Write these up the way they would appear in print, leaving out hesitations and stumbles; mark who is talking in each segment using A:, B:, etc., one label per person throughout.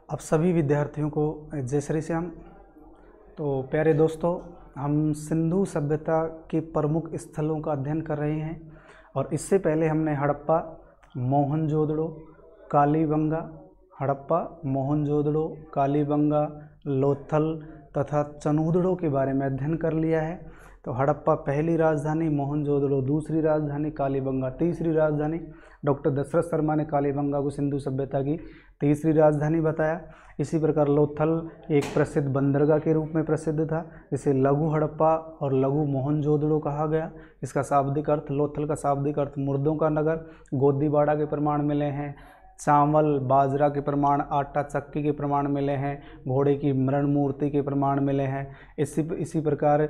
A: आप सभी विद्यार्थियों को जय श्री श्याम। तो प्यारे दोस्तों, हम सिंधु सभ्यता के प्रमुख स्थलों का अध्ययन कर रहे हैं और इससे पहले हमने हड़प्पा, मोहनजोदड़ो, कालीबंगा, हड़प्पा, मोहनजोदड़ो, कालीबंगा, लोथल तथा चनूदड़ो के बारे में अध्ययन कर लिया है। तो हड़प्पा पहली राजधानी, मोहनजोदड़ो दूसरी राजधानी, कालीबंगा तीसरी राजधानी। डॉक्टर दशरथ शर्मा ने कालीबंगा को सिंधु सभ्यता की तीसरी राजधानी बताया। इसी प्रकार लोथल एक प्रसिद्ध बंदरगाह के रूप में प्रसिद्ध था, जिसे लघु हड़प्पा और लघु मोहनजोदड़ो कहा गया। इसका शाब्दिक अर्थ, लोथल का शाब्दिक अर्थ मुर्दों का नगर। गोदीबाड़ा के प्रमाण मिले हैं, चावल बाजरा के प्रमाण, आटा चक्की के प्रमाण मिले हैं, घोड़े की मृण मूर्ति के प्रमाण मिले हैं। इसी प्रकार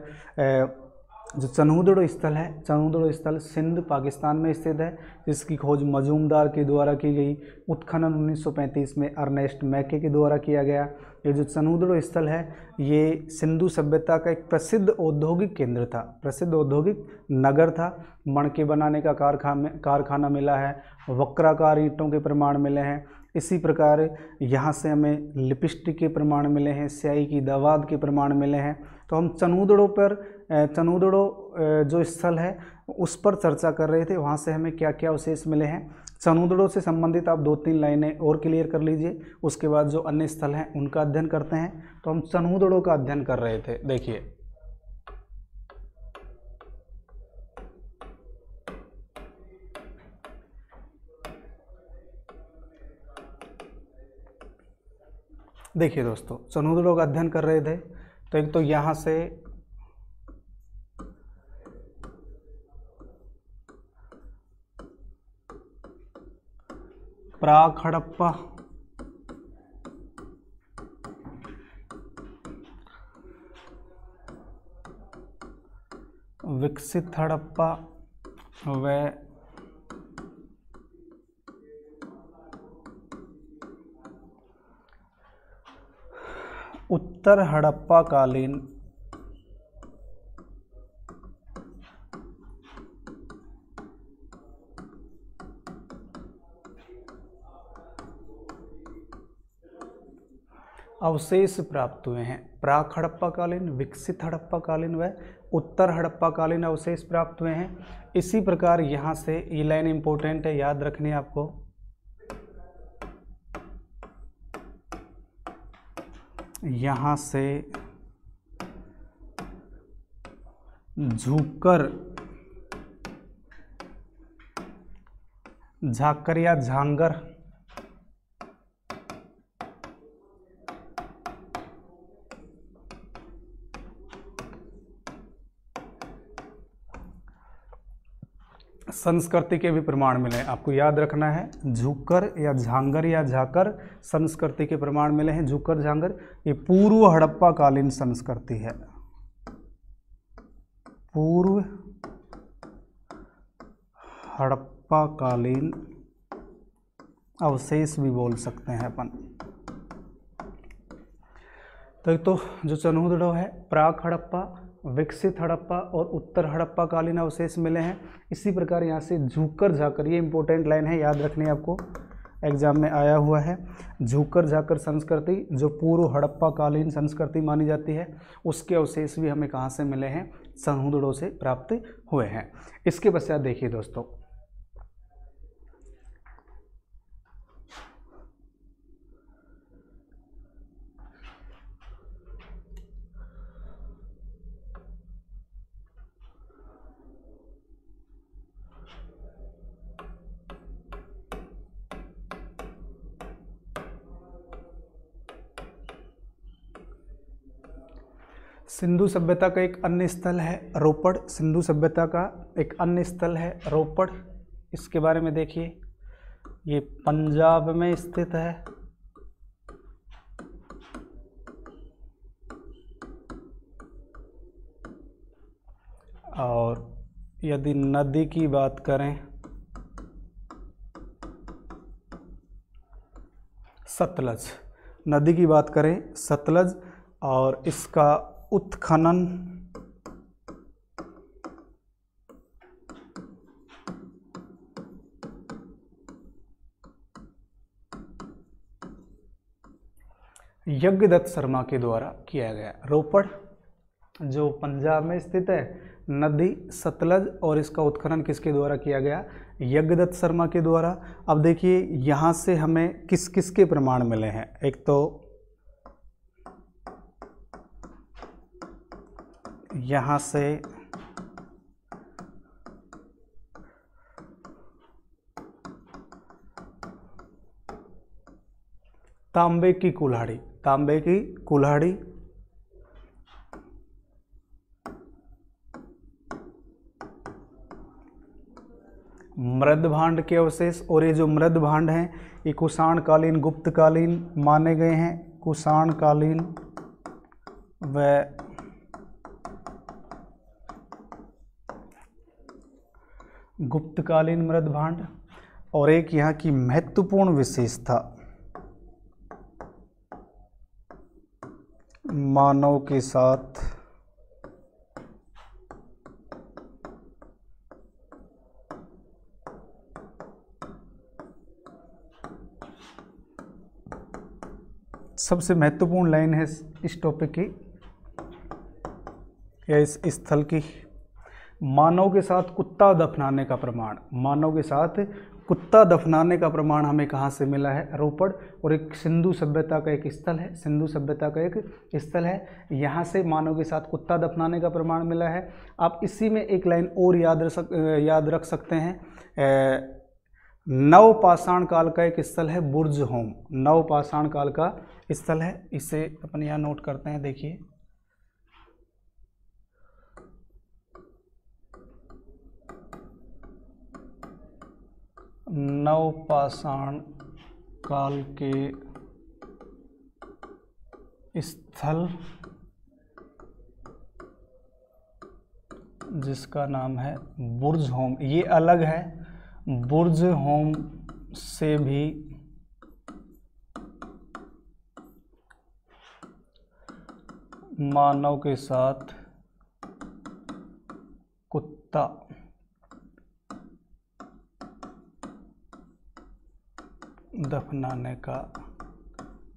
A: जो चनूदड़ो स्थल है, चनूदड़ो स्थल सिंध पाकिस्तान में स्थित है, जिसकी खोज मजूमदार के द्वारा की गई। उत्खनन 1935 में अर्नेस्ट मैके के द्वारा किया गया। ये जो चनूदड़ो स्थल है, ये सिंधु सभ्यता का एक प्रसिद्ध औद्योगिक केंद्र था, प्रसिद्ध औद्योगिक नगर था। मणके बनाने का कारखाना मिला है, वक्राकार ईंटों के प्रमाण मिले हैं। इसी प्रकार यहाँ से हमें लिपस्टिक के प्रमाण मिले हैं, स्याही की दवात के प्रमाण मिले हैं। तो हम चनूदड़ो जो स्थल है उस पर चर्चा कर रहे थे, वहाँ से हमें क्या क्या अवशेष मिले हैं। चनूदड़ो से संबंधित आप 2-3 लाइनें और क्लियर कर लीजिए, उसके बाद जो अन्य स्थल हैं उनका अध्ययन करते हैं। तो हम चनूदड़ो का अध्ययन कर रहे थे। देखिए दोस्तों, चनूदड़ो का अध्ययन कर रहे थे। तो एक तो यहाँ से प्राक हड़प्पा, विकसित हड़प्पा व उत्तर हड़प्पा कालीन अवशेष प्राप्त हुए हैं। प्राक हड़प्पा कालीन, विकसित हड़प्पा कालीन व उत्तर हड़प्पा कालीन अवशेष प्राप्त हुए हैं। इसी प्रकार यहाँ से ये लाइन इंपॉर्टेंट है, याद रखनी है आपको। यहाँ से झूकर, झाकर या झांगर, संस्कृति के भी प्रमाण मिले। आपको याद रखना है, झूकर या झांगर या झाकर संस्कृति के प्रमाण मिले हैं। झूकर झांगर ये पूर्व हड़प्पा कालीन संस्कृति है, पूर्व हड़प्पा कालीन अवशेष भी बोल सकते हैं अपन। तो जो चनूदड़ो है, प्राक हड़प्पा, विकसित हड़प्पा और उत्तर हड़प्पा कालीन अवशेष मिले हैं। इसी प्रकार यहाँ से झूकर झाकर, ये इंपॉर्टेंट लाइन है, याद रखनी है आपको, एग्जाम में आया हुआ है। झूकर झाकर संस्कृति जो पूर्व हड़प्पा कालीन संस्कृति मानी जाती है, उसके अवशेष भी हमें कहाँ से मिले हैं? चनूदड़ो से प्राप्त हुए हैं। इसके पश्चात देखिए दोस्तों, सिंधु सभ्यता का एक अन्य स्थल है रोपड़। सिंधु सभ्यता का एक अन्य स्थल है रोपड़। इसके बारे में देखिए, ये पंजाब में स्थित है और यदि नदी की बात करें, सतलज नदी की बात करें, सतलज, और इसका उत्खनन यज्ञदत्त शर्मा के द्वारा किया गया। रोपड़ जो पंजाब में स्थित है, नदी सतलज, और इसका उत्खनन किसके द्वारा किया गया? यज्ञदत्त शर्मा के द्वारा। अब देखिए यहाँ से हमें किस किस के प्रमाण मिले हैं। एक तो यहाँ से तांबे की कुल्हाड़ी, तांबे की कुल्हाड़ी, मृद भांड के अवशेष, और ये जो मृद भांड हैं ये कुषाण कालीन गुप्त कालीन माने गए हैं। कुषाण कालीन व गुप्तकालीन मृद भांड। और एक यहाँ की महत्वपूर्ण विशेषता, मानव के साथ सबसे महत्वपूर्ण लाइन है इस टॉपिक की या इस स्थल की, मानव के साथ कुत्ता दफनाने का प्रमाण। मानव के साथ कुत्ता दफनाने का प्रमाण हमें कहाँ से मिला है? रोपड़। और एक सिंधु सभ्यता का एक स्थल है, सिंधु सभ्यता का एक स्थल है, यहाँ से मानव के साथ कुत्ता दफनाने का प्रमाण मिला है। आप इसी में एक लाइन और याद रख सकते हैं, नवपाषाण काल का एक स्थल है बुर्ज होम, नवपाषाण काल का स्थल है, इसे अपन यहाँ नोट करते हैं। देखिए नवपाषाण काल के स्थल जिसका नाम है बुर्ज होम, ये अलग है। बुर्ज होम से भी मानव के साथ कुत्ता दफनाने का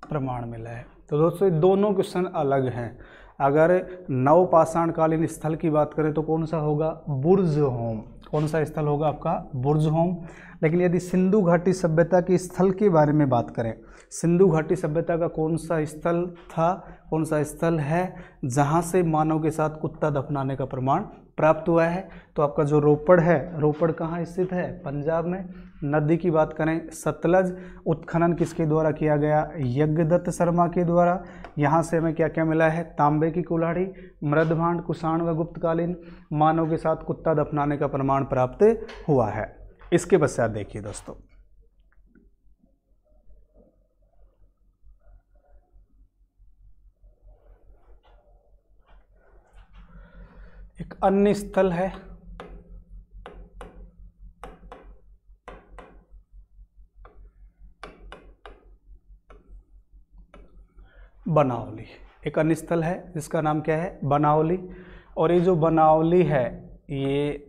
A: प्रमाण मिला है। तो दोस्तों दोनों क्वेश्चन अलग हैं। अगर नवपाषाण कालीन स्थल की बात करें तो कौन सा होगा? बुर्ज होम। कौन सा स्थल होगा आपका? बुर्ज होम। लेकिन यदि सिंधु घाटी सभ्यता के स्थल के बारे में बात करें, सिंधु घाटी सभ्यता का कौन सा स्थल था, कौन सा स्थल है जहां से मानव के साथ कुत्ता दफनाने का प्रमाण प्राप्त हुआ है? तो आपका जो रोपड़ है, रोपड़ कहाँ स्थित है? पंजाब में। नदी की बात करें सतलज, उत्खनन किसके द्वारा किया गया? यज्ञदत्त शर्मा के द्वारा। यहाँ से हमें क्या क्या मिला है? तांबे की कुल्हाड़ी, मृद भांड, कुषाण व गुप्तकालीन, मानव के साथ कुत्ता दफनाने का प्रमाण प्राप्त हुआ है। इसके पश्चात देखिए दोस्तों, एक अन्य स्थल है बनावली। एक अन्य स्थल है जिसका नाम क्या है? बनावली। और ये जो बनावली है ये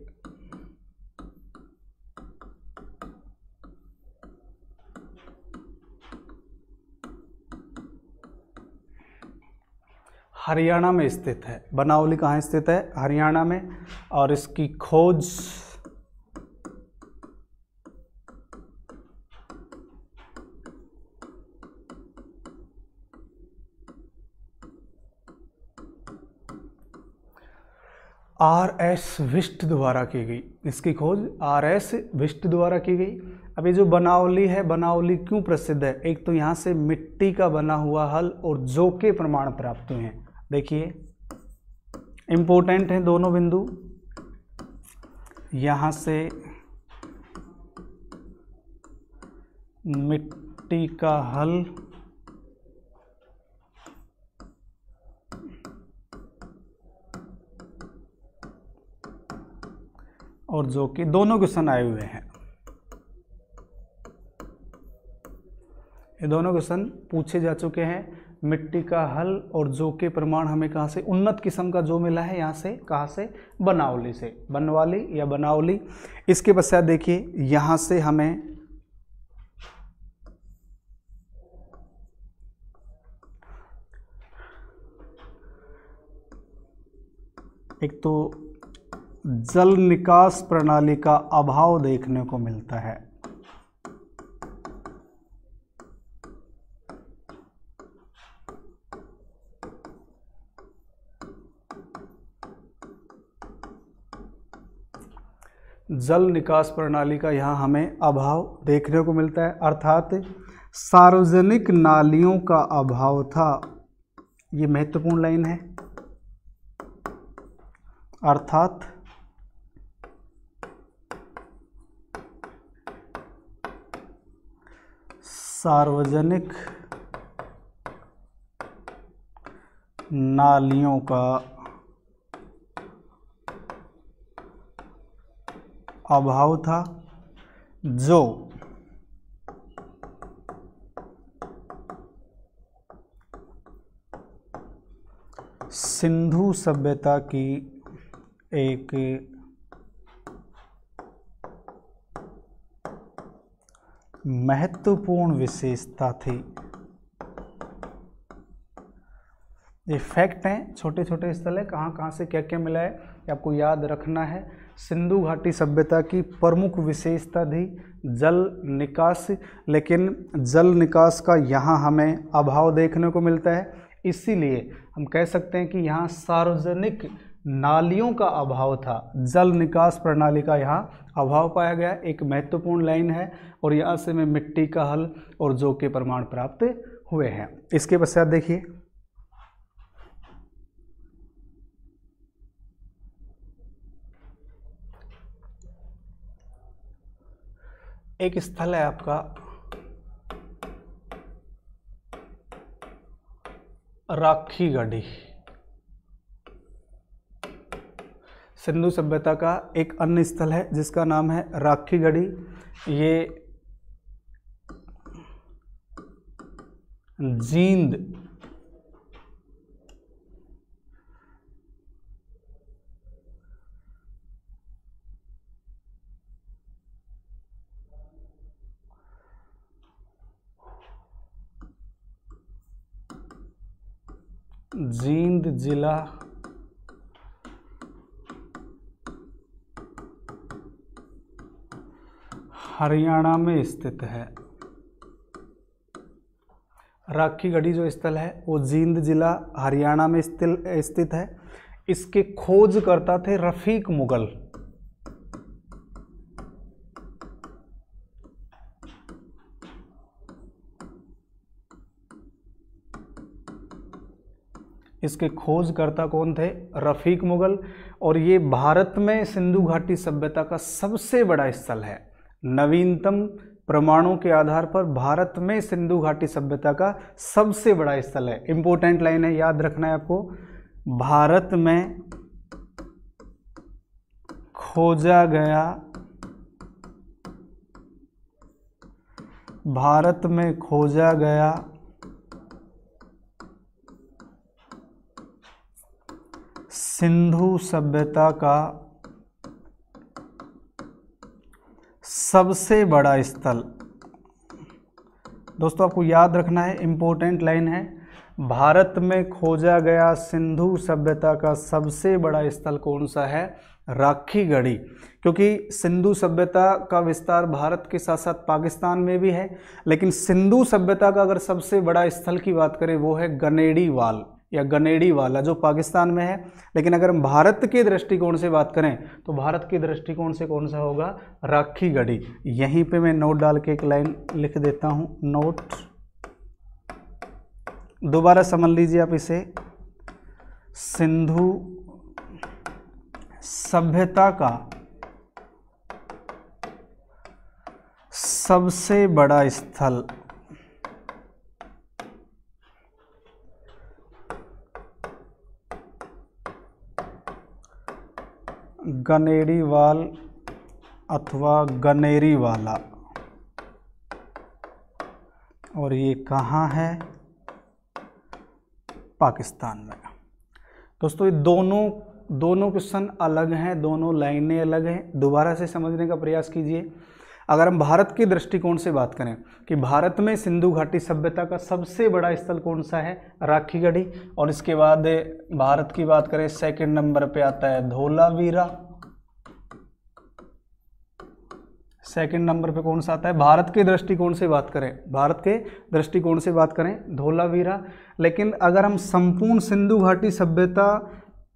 A: हरियाणा में स्थित है। बनावली कहाँ स्थित है? हरियाणा में। और इसकी खोज R.S. विष्ट द्वारा की गई। इसकी खोज R.S. विष्ट द्वारा की गई। अब ये जो बनावली है, बनावली क्यों प्रसिद्ध है? एक तो यहाँ से मिट्टी का बना हुआ हल और जौ के प्रमाण प्राप्त हुए हैं। देखिए इंपॉर्टेंट है दोनों बिंदु। यहाँ से मिट्टी का हल और जो कि दोनों क्वेश्चन आए हुए हैं। ये दोनों क्वेश्चन पूछे जा चुके हैं। मिट्टी का हल और जौ के प्रमाण हमें कहाँ से? उन्नत किस्म का जो मिला है यहाँ से, कहाँ से? बनावली से, बनवाली या बनावली। इसके पश्चात देखिए यहाँ से हमें एक तो जल निकास प्रणाली का अभाव देखने को मिलता है। जल निकास प्रणाली का यहाँ हमें अभाव देखने को मिलता है, अर्थात सार्वजनिक नालियों का अभाव था। ये महत्वपूर्ण लाइन है, अर्थात सार्वजनिक नालियों का अभाव था, जो सिंधु सभ्यता की एक महत्वपूर्ण विशेषता थी। ये फैक्ट हैं, छोटे छोटे स्थल है, कहाँ कहाँ से क्या क्या मिला है ये आपको याद रखना है। सिंधु घाटी सभ्यता की प्रमुख विशेषता थी जल निकास, लेकिन जल निकास का यहाँ हमें अभाव देखने को मिलता है। इसीलिए हम कह सकते हैं कि यहाँ सार्वजनिक नालियों का अभाव था, जल निकास प्रणाली का यहाँ अभाव पाया गया। एक महत्वपूर्ण लाइन है और यहाँ से हमें मिट्टी का हल और जौ के प्रमाण प्राप्त हुए हैं। इसके पश्चात देखिए, एक स्थल है आपका राखी गढ़ी। सिंधु सभ्यता का एक अन्य स्थल है जिसका नाम है राखी गढ़ी। ये जींद जींद जिला हरियाणा में स्थित है। राखी गढ़ी जो स्थल है वो जींद जिला हरियाणा में स्थित है। इसके खोजकर्ता थे रफीक मुगल। इसके खोजकर्ता कौन थे? रफीक मुगल। और ये भारत में सिंधु घाटी सभ्यता का सबसे बड़ा स्थल है। नवीनतम प्रमाणों के आधार पर भारत में सिंधु घाटी सभ्यता का सबसे बड़ा स्थल है। इंपॉर्टेंट लाइन है, याद रखना है आपको। भारत में खोजा गया, भारत में खोजा गया सिंधु सभ्यता का सबसे बड़ा स्थल। दोस्तों आपको याद रखना है, इंपॉर्टेंट लाइन है, भारत में खोजा गया सिंधु सभ्यता का सबसे बड़ा स्थल कौन सा है? राखी गढ़ी। क्योंकि सिंधु सभ्यता का विस्तार भारत के साथ साथ पाकिस्तान में भी है, लेकिन सिंधु सभ्यता का अगर सबसे बड़ा स्थल की बात करें वो है गनेड़ी वाल या गनेड़ी वाला, जो पाकिस्तान में है। लेकिन अगर हम भारत के दृष्टिकोण से बात करें तो भारत के दृष्टिकोण से कौन सा होगा? राखी गढ़ी। यहीं पे मैं नोट डाल के एक लाइन लिख देता हूं, नोट। दोबारा समझ लीजिए आप इसे। सिंधु सभ्यता का सबसे बड़ा स्थल गनेड़ी वाल अथवा गनेरी वाला, और ये कहाँ है? पाकिस्तान में। दोस्तों ये दोनों क्वेश्चन अलग हैं, दोनों लाइनें अलग हैं। दोबारा से समझने का प्रयास कीजिए। अगर हम भारत के दृष्टिकोण से बात करें कि भारत में सिंधु घाटी सभ्यता का सबसे बड़ा स्थल कौन सा है, राखीगढ़ी। और इसके बाद भारत की बात करें, सेकंड नंबर पे आता है धोलावीरा। सेकंड नंबर पे कौन सा आता है, भारत के दृष्टिकोण से बात करें, भारत के दृष्टिकोण से बात करें धोलावीरा। लेकिन अगर हम संपूर्ण सिंधु घाटी सभ्यता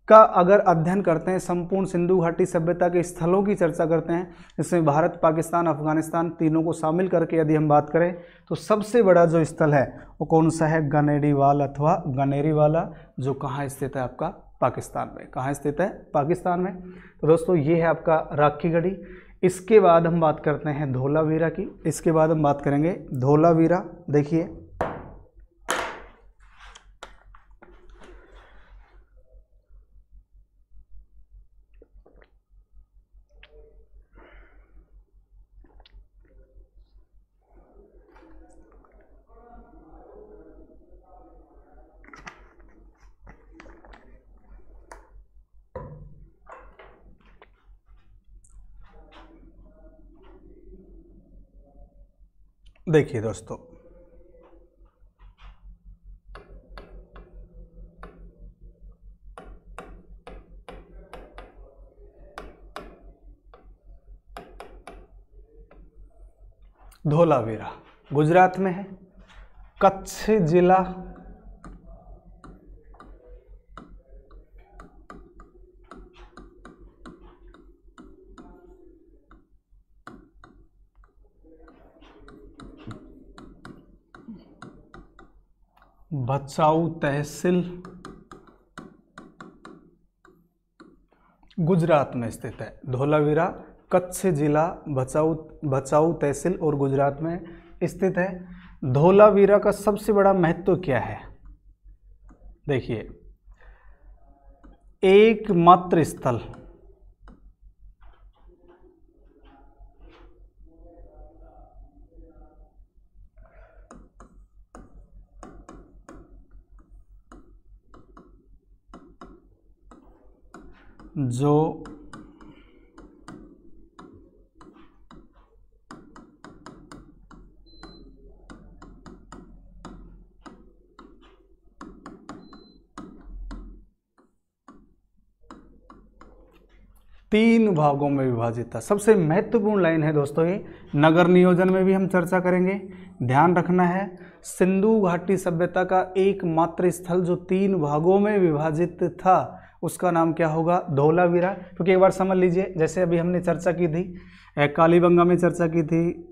A: का अगर अध्ययन करते हैं, संपूर्ण सिंधु घाटी सभ्यता के स्थलों की चर्चा करते हैं, इसमें भारत, पाकिस्तान, अफगानिस्तान तीनों को शामिल करके यदि हम बात करें, तो सबसे बड़ा जो स्थल है वो कौन सा है, गनेरीवाल अथवा गनेरीवाला, जो कहाँ स्थित है आपका, पाकिस्तान में। कहाँ स्थित है, पाकिस्तान में। तो दोस्तों ये है आपका राखीगढ़ी। इसके बाद हम बात करते हैं धोलावीरा की। इसके बाद हम बात करेंगे धोलावीरा। देखिए देखिए दोस्तों, धोलावीरा गुजरात में है, कच्छ जिला, भचाऊ तहसील, गुजरात में स्थित है। धोलावीरा कच्छ जिला, भचाऊ तहसील और गुजरात में स्थित है। धोलावीरा का सबसे बड़ा महत्व क्या है, देखिए, एकमात्र स्थल जो तीन भागों में विभाजित था। सबसे महत्वपूर्ण लाइन है दोस्तों ये। नगर नियोजन में भी हम चर्चा करेंगे। ध्यान रखना है, सिंधु घाटी सभ्यता का एकमात्र स्थल जो तीन भागों में विभाजित था, उसका नाम क्या होगा, धोलावीरा। क्योंकि एक बार समझ लीजिए, जैसे अभी हमने चर्चा की थी, कालीबंगा में चर्चा की थी,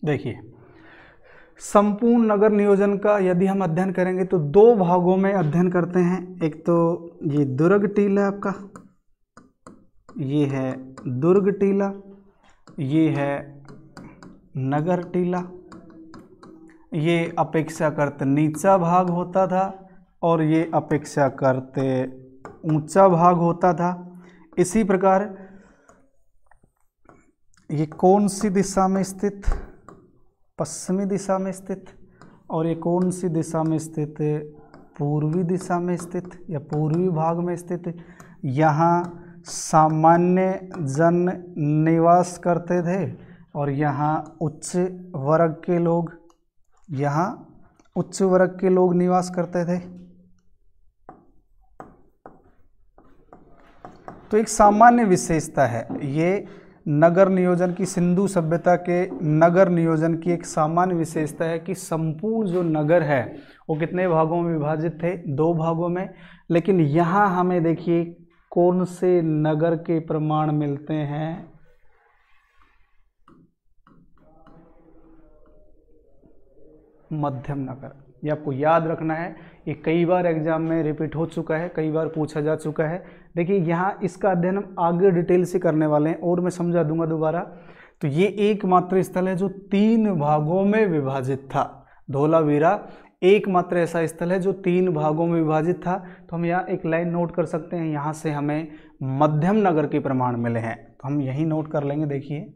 A: देखिए संपूर्ण नगर नियोजन का यदि हम अध्ययन करेंगे तो दो भागों में अध्ययन करते हैं। एक तो ये दुर्ग टीला आपका, ये है दुर्ग टीला, ये है नगर टीला। ये अपेक्षाकृत नीचा भाग होता था और ये अपेक्षाकृत ऊंचा भाग होता था। इसी प्रकार ये कौन सी दिशा में स्थित, पश्चिमी दिशा में स्थित, और ये कौन सी दिशा में स्थित, पूर्वी दिशा में स्थित या पूर्वी भाग में स्थित। यहाँ सामान्य जन निवास करते थे और यहाँ उच्च वर्ग के लोग, यहाँ उच्च वर्ग के लोग निवास करते थे। तो एक सामान्य विशेषता है ये नगर नियोजन की, सिंधु सभ्यता के नगर नियोजन की एक सामान्य विशेषता है कि संपूर्ण जो नगर है वो कितने भागों में विभाजित थे, दो भागों में। लेकिन यहाँ हमें देखिए कौन से नगर के प्रमाण मिलते हैं, मध्यम नगर। ये आपको याद रखना है, ये कई बार एग्जाम में रिपीट हो चुका है, कई बार पूछा जा चुका है। देखिए यहाँ इसका अध्ययन हम आगे डिटेल से करने वाले हैं और मैं समझा दूंगा दोबारा। तो ये एकमात्र स्थल है जो तीन भागों में विभाजित था। धोलावीरा एकमात्र ऐसा स्थल है जो तीन भागों में विभाजित था। तो हम यहाँ एक लाइन नोट कर सकते हैं, यहाँ से हमें मध्यम नगर के प्रमाण मिले हैं, तो हम यही नोट कर लेंगे। देखिए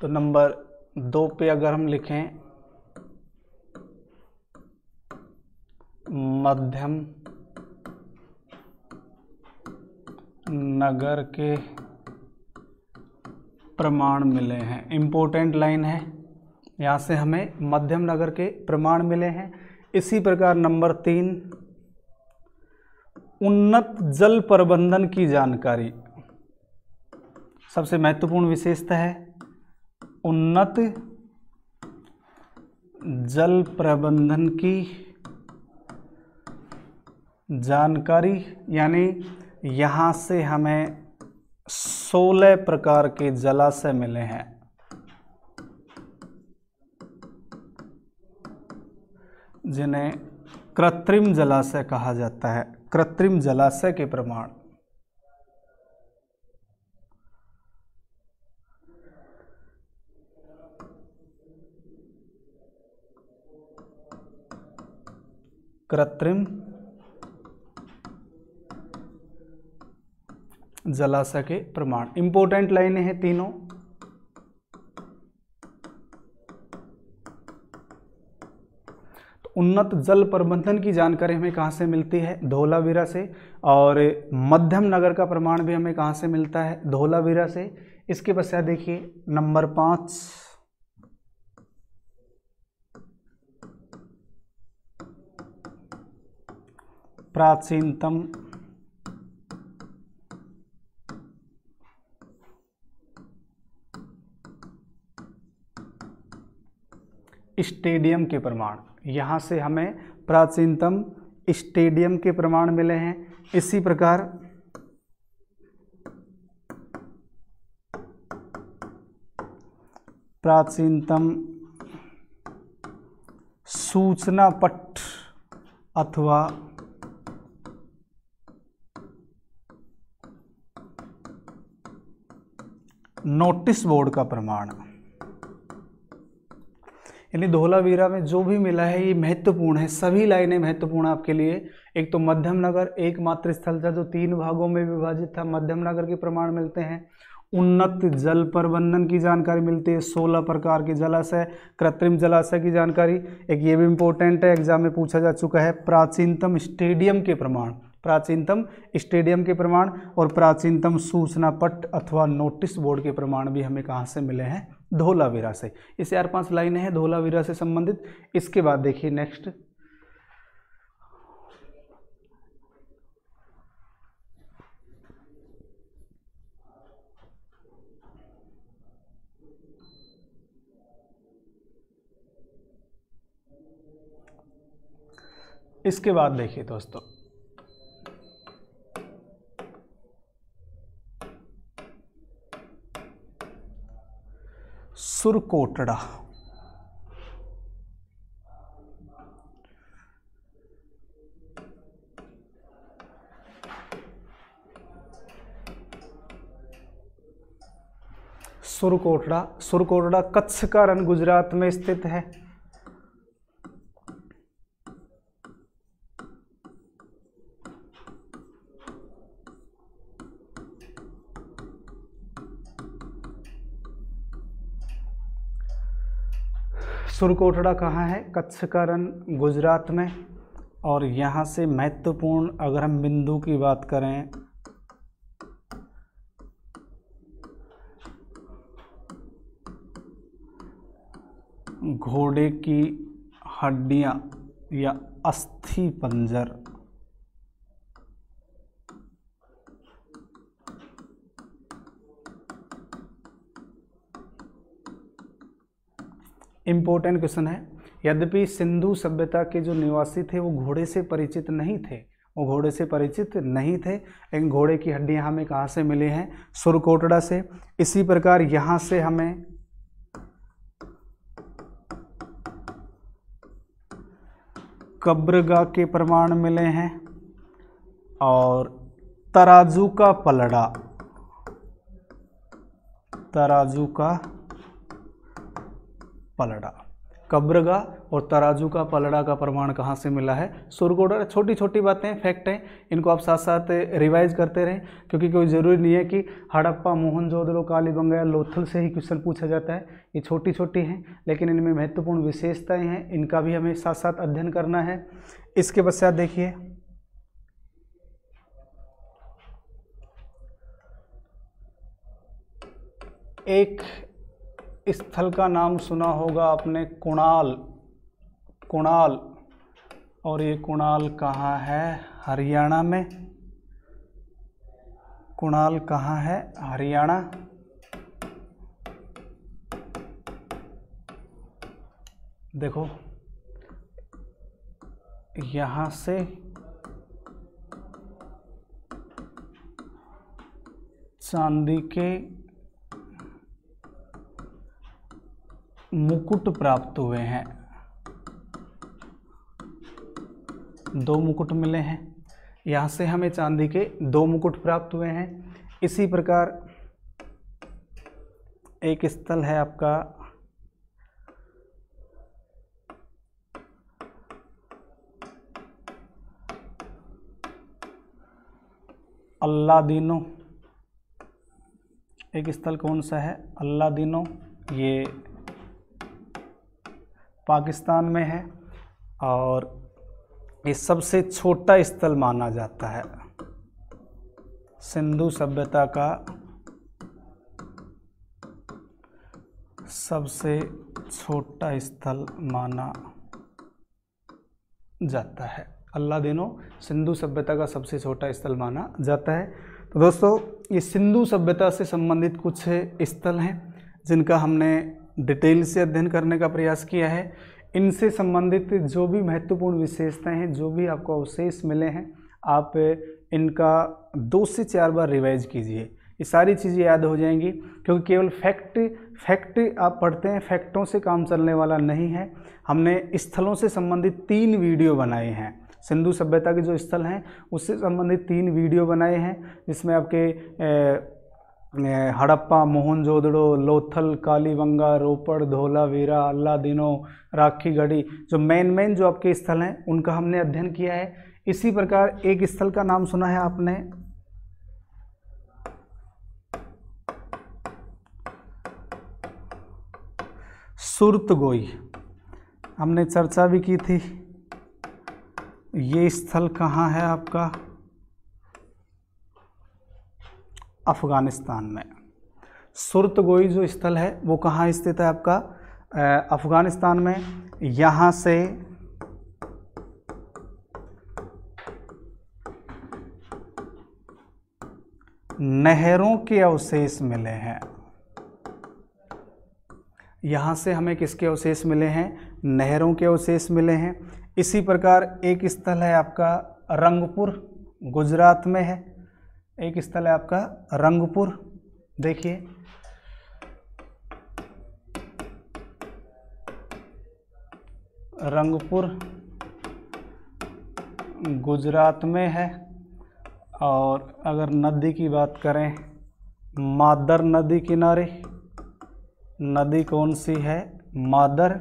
A: तो नंबर 2 पे अगर हम लिखें मध्यम नगर के प्रमाण मिले हैं, इम्पोर्टेंट लाइन है, यहाँ से हमें मध्यम नगर के प्रमाण मिले हैं। इसी प्रकार नंबर 3 उन्नत जल प्रबंधन की जानकारी, सबसे महत्वपूर्ण विशेषता है उन्नत जल प्रबंधन की जानकारी, यानी यहाँ से हमें 16 प्रकार के जलाशय मिले हैं। जिन्हें कृत्रिम जलाशय कहा जाता है, कृत्रिम जलाशय के प्रमाण। कृत्रिम जलाशय के प्रमाण, इंपॉर्टेंट लाइनें हैं तीनों। तो उन्नत जल प्रबंधन की जानकारी हमें कहाँ से मिलती है? धोलावीरा से। और मध्यम नगर का प्रमाण भी हमें कहाँ से मिलता है? धोलावीरा से। इसके पश्चात देखिए नंबर 5 प्राचीनतम स्टेडियम के प्रमाण, यहाँ से हमें प्राचीनतम स्टेडियम के प्रमाण मिले हैं। इसी प्रकार प्राचीनतम सूचना पट अथवा नोटिस बोर्ड का प्रमाण, यानी धोलावीरा में जो भी मिला है ये महत्वपूर्ण है, सभी लाइनें महत्वपूर्ण आपके लिए। एक तो मध्यम नगर एकमात्र स्थल था जो 3 भागों में विभाजित था, मध्यम नगर के प्रमाण मिलते हैं। उन्नत जल प्रबंधन की जानकारी मिलती है, 16 प्रकार के जलाशय, कृत्रिम जलाशय की जानकारी। एक ये भी इम्पोर्टेंट है, एग्जाम में पूछा जा चुका है, प्राचीनतम स्टेडियम के प्रमाण, प्राचीनतम स्टेडियम के प्रमाण और प्राचीनतम सूचना पट अथवा नोटिस बोर्ड के प्रमाण भी हमें कहाँ से मिले हैं? धोलावीरा से। ये 4-5 लाइनें हैं धोलावीरा से संबंधित। इसके बाद देखिए नेक्स्ट इसके बाद देखिए दोस्तों सुरकोटड़ा। सुरकोटड़ा कच्छ का रण गुजरात में स्थित है। सुरकोटड़ा कहाँ है? कच्छ का रण गुजरात में। और यहाँ से महत्वपूर्ण अगर हम बिंदु की बात करें घोड़े की हड्डियाँ या अस्थि पंजर, इम्पोर्टेंट क्वेश्चन है। यद्यपि सिंधु सभ्यता के जो निवासी थे वो घोड़े से परिचित नहीं थे, लेकिन घोड़े की हड्डियां हमें कहाँ से मिली हैं? सुरकोटड़ा से। इसी प्रकार यहाँ से हमें कब्रगाह के प्रमाण मिले हैं और तराजू का पलड़ा, कब्रगाह और तराजू का पलड़ा का प्रमाण कहाँ से मिला है? सुरगोडा। छोटी छोटी बातें फैक्ट हैं, इनको आप साथ साथ रिवाइज करते रहें, क्योंकि कोई ज़रूरी नहीं है कि हड़प्पा, मोहनजोदड़ो, कालीबंगा या लोथल से ही क्वेश्चन पूछा जाता है। ये छोटी छोटी हैं लेकिन इनमें महत्वपूर्ण विशेषताएँ हैं, इनका भी हमें साथ साथ अध्ययन करना है। इसके पश्चात देखिए, एक स्थल का नाम सुना होगा आपने, कुणाल। कुणाल, और ये कुणाल कहाँ है? हरियाणा में। कुणाल कहाँ है? हरियाणा। देखो यहाँ से चांदी के मुकुट प्राप्त हुए हैं, 2 मुकुट मिले हैं। यहाँ से हमें चांदी के 2 मुकुट प्राप्त हुए हैं। इसी प्रकार एक स्थल है आपका अल्लादीनो। एक स्थल कौन सा है? अल्लादीनो। ये पाकिस्तान में है और ये सबसे छोटा स्थल माना जाता है। सिंधु सभ्यता का सबसे छोटा स्थल माना जाता है। अल्लादीनो सिंधु सभ्यता का सबसे छोटा स्थल माना जाता है। तो दोस्तों, ये सिंधु सभ्यता से संबंधित कुछ स्थल हैं जिनका हमने डिटेल से अध्ययन करने का प्रयास किया है। इनसे संबंधित जो भी महत्वपूर्ण विशेषताएं हैं, जो भी आपको अवशेष मिले हैं, आप इनका 2 से 4 बार रिवाइज कीजिए। ये सारी चीज़ें याद हो जाएंगी, क्योंकि केवल फैक्ट आप पढ़ते हैं, फैक्टों से काम चलने वाला नहीं है। हमने स्थलों से संबंधित 3 वीडियो बनाए हैं। सिंधु सभ्यता के जो स्थल हैं उससे संबंधित 3 वीडियो बनाए हैं, जिसमें आपके हड़प्पा, मोहनजोदड़ो, लोथल, कालीबंगा, रोपड़, धोलावीरा, अल्लादीनो, राखीगढ़ी, जो मेन जो आपके स्थल हैं उनका हमने अध्ययन किया है। इसी प्रकार एक स्थल का नाम सुना है आपने, सुरतगोई। हमने चर्चा भी की थी। ये स्थल कहाँ है आपका? अफगानिस्तान में। सुरतगोई जो स्थल है वो कहाँ स्थित है आपका? अफगानिस्तान में। यहाँ से नहरों के अवशेष मिले हैं। यहाँ से हमें किसके अवशेष मिले हैं? नहरों के अवशेष मिले हैं। इसी प्रकार एक स्थल है आपका रंगपुर, गुजरात में है। एक स्थल है आपका रंगपुर। देखिए, रंगपुर गुजरात में है। और अगर नदी की बात करें, मादर नदी किनारे, नदी कौन सी है? मादर।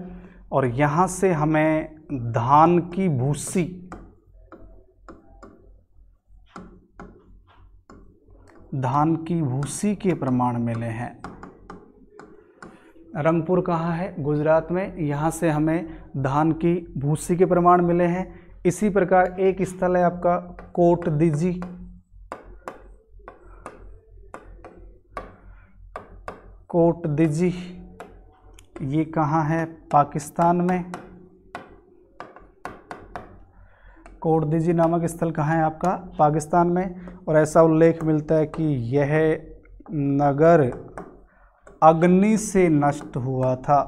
A: और यहाँ से हमें धान की भूसी, धान की भूसी के प्रमाण मिले हैं। रंगपुर कहाँ है? गुजरात में। यहाँ से हमें धान की भूसी के प्रमाण मिले हैं। इसी प्रकार एक स्थल है आपका कोटदीजी। कोटदीजी ये कहाँ है? पाकिस्तान में। कोटदीजी नामक स्थल कहाँ है आपका? पाकिस्तान में। और ऐसा उल्लेख मिलता है कि यह नगर अग्नि से नष्ट हुआ था।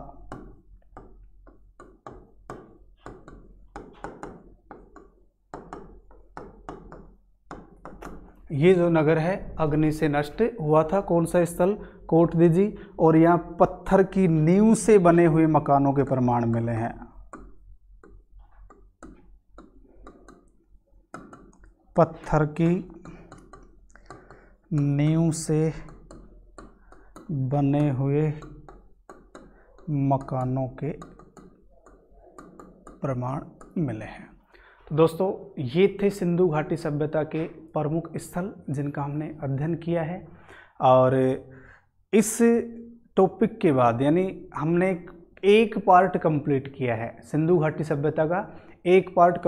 A: ये जो नगर है अग्नि से नष्ट हुआ था। कौन सा स्थल? कोटदीजी। और यहाँ पत्थर की नींव से बने हुए मकानों के प्रमाण मिले हैं। पत्थर की नींव से बने हुए मकानों के प्रमाण मिले हैं। तो दोस्तों ये थे सिंधु घाटी सभ्यता के प्रमुख स्थल जिनका हमने अध्ययन किया है। और इस टॉपिक के बाद यानी हमने एक पार्ट कंप्लीट किया है, सिंधु घाटी सभ्यता का एक पार्ट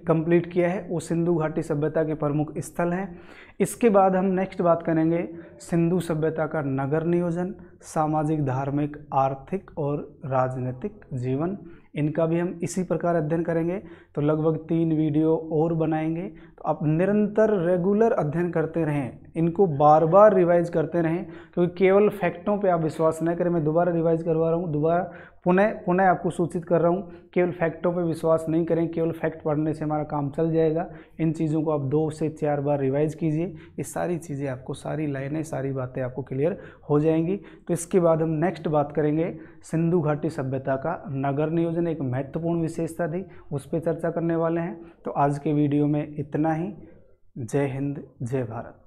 A: कंप्लीट किया है, वो सिंधु घाटी सभ्यता के प्रमुख स्थल हैं। इसके बाद हम नेक्स्ट बात करेंगे सिंधु सभ्यता का नगर नियोजन, सामाजिक, धार्मिक, आर्थिक और राजनीतिक जीवन, इनका भी हम इसी प्रकार अध्ययन करेंगे। तो लगभग 3 वीडियो और बनाएंगे। तो आप निरंतर रेगुलर अध्ययन करते रहें, इनको बार बार रिवाइज करते रहें, क्योंकि केवल फैक्टों पे आप विश्वास न करें। मैं दोबारा रिवाइज करवा रहा हूँ, दोबारा पुनः आपको सूचित कर रहा हूँ, केवल फैक्टों पे विश्वास नहीं करें। केवल फैक्ट पढ़ने से हमारा काम चल जाएगा। इन चीज़ों को आप 2 से 4 बार रिवाइज कीजिए, ये सारी चीज़ें आपको, सारी लाइनें, सारी बातें आपको क्लियर हो जाएंगी। तो इसके बाद हम नेक्स्ट बात करेंगे सिंधु घाटी सभ्यता का नगर नियोजन, एक महत्वपूर्ण विशेषता थी, उस पर चर्चा करने वाले हैं। तो आज के वीडियो में इतना ही। जय हिंद, जय भारत।